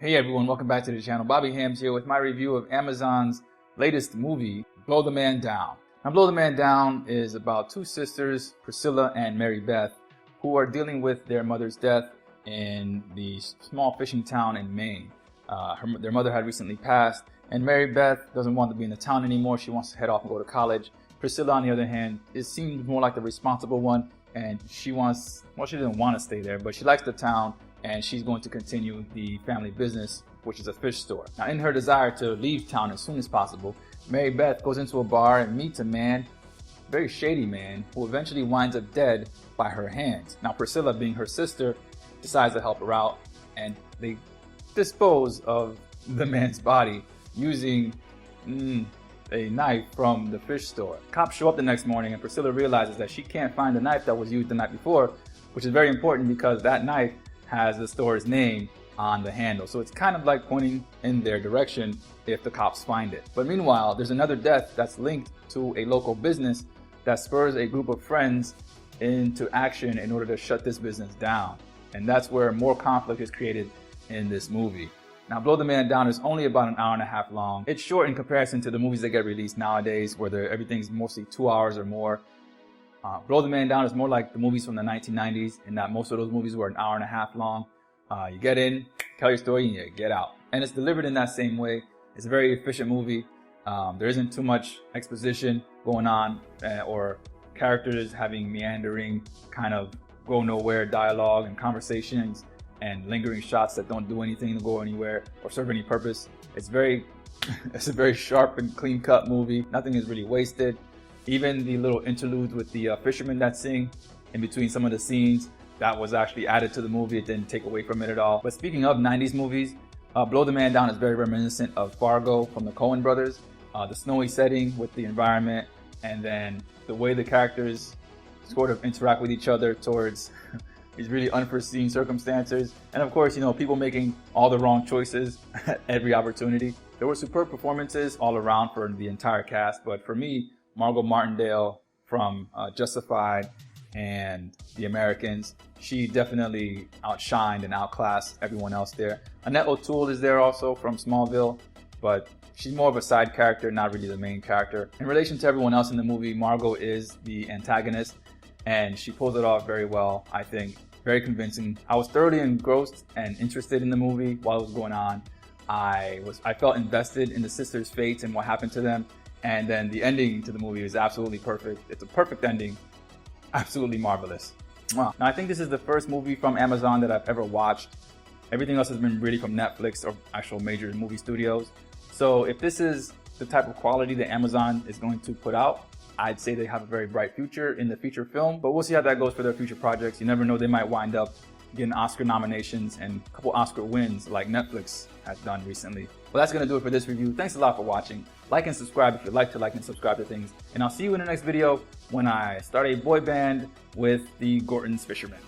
Hey everyone, welcome back to the channel. Bobby Hams here with my review of Amazon's latest movie, Blow the Man Down. Now, Blow the Man Down is about two sisters, Priscilla and Mary Beth, who are dealing with their mother's death in the small fishing town in Maine. Their mother had recently passed, and Mary Beth doesn't want to be in the town anymore. She wants to head off and go to college. Priscilla, on the other hand, seems more like the responsible one, and she didn't want to stay there, but she likes the town, and she's going to continue the family business, which is a fish store. Now, in her desire to leave town as soon as possible, Mary Beth goes into a bar and meets a man, a very shady man, who eventually winds up dead by her hands. Now, Priscilla, being her sister, decides to help her out, and they dispose of the man's body using a knife from the fish store. Cops show up the next morning, and Priscilla realizes that she can't find the knife that was used the night before, which is very important because that knife has the store's name on the handle. So it's kind of like pointing in their direction if the cops find it. But meanwhile, there's another death that's linked to a local business that spurs a group of friends into action in order to shut this business down. And that's where more conflict is created in this movie. Now, Blow the Man Down is only about an hour and a half long. It's short in comparison to the movies that get released nowadays, where everything's mostly 2 hours or more. Blow the Man Down is more like the movies from the 1990s, in that most of those movies were an hour and a half long. You get in, tell your story, and you get out. And it's delivered in that same way. It's a very efficient movie. There isn't too much exposition going on or characters having meandering, kind of go nowhere dialogue and conversations and lingering shots that don't do anything to go anywhere or serve any purpose. It's a very sharp and clean cut movie. Nothing is really wasted. Even the little interludes with the fishermen that sing in between some of the scenes, that was actually added to the movie. It didn't take away from it at all. But speaking of 90s movies, Blow the Man Down is very reminiscent of Fargo from the Coen brothers. The snowy setting with the environment, and then the way the characters sort of interact with each other towards these really unforeseen circumstances. And of course, people making all the wrong choices at every opportunity. There were superb performances all around for the entire cast, but for me, Margot Martindale from Justified and The Americans, she definitely outshined and outclassed everyone else there. Annette O'Toole is there also from Smallville, but she's more of a side character, not really the main character. In relation to everyone else in the movie, Margot is the antagonist, and she pulls it off very well, I think. Very convincing. I was thoroughly engrossed and interested in the movie while it was going on. I felt invested in the sisters' fates and what happened to them. And then the ending to the movie is absolutely perfect. It's a perfect ending. Absolutely marvelous. Wow. Now, I think this is the first movie from Amazon that I've ever watched. Everything else has been really from Netflix or actual major movie studios. So if this is the type of quality that Amazon is going to put out, I'd say they have a very bright future in the feature film. But we'll see how that goes for their future projects. You never know, they might wind up getting Oscar nominations and a couple Oscar wins like Netflix has done recently. Well, that's going to do it for this review. Thanks a lot for watching. Like and subscribe if you'd like to like and subscribe to things. And I'll see you in the next video when I start a boy band with the Gorton's Fishermen.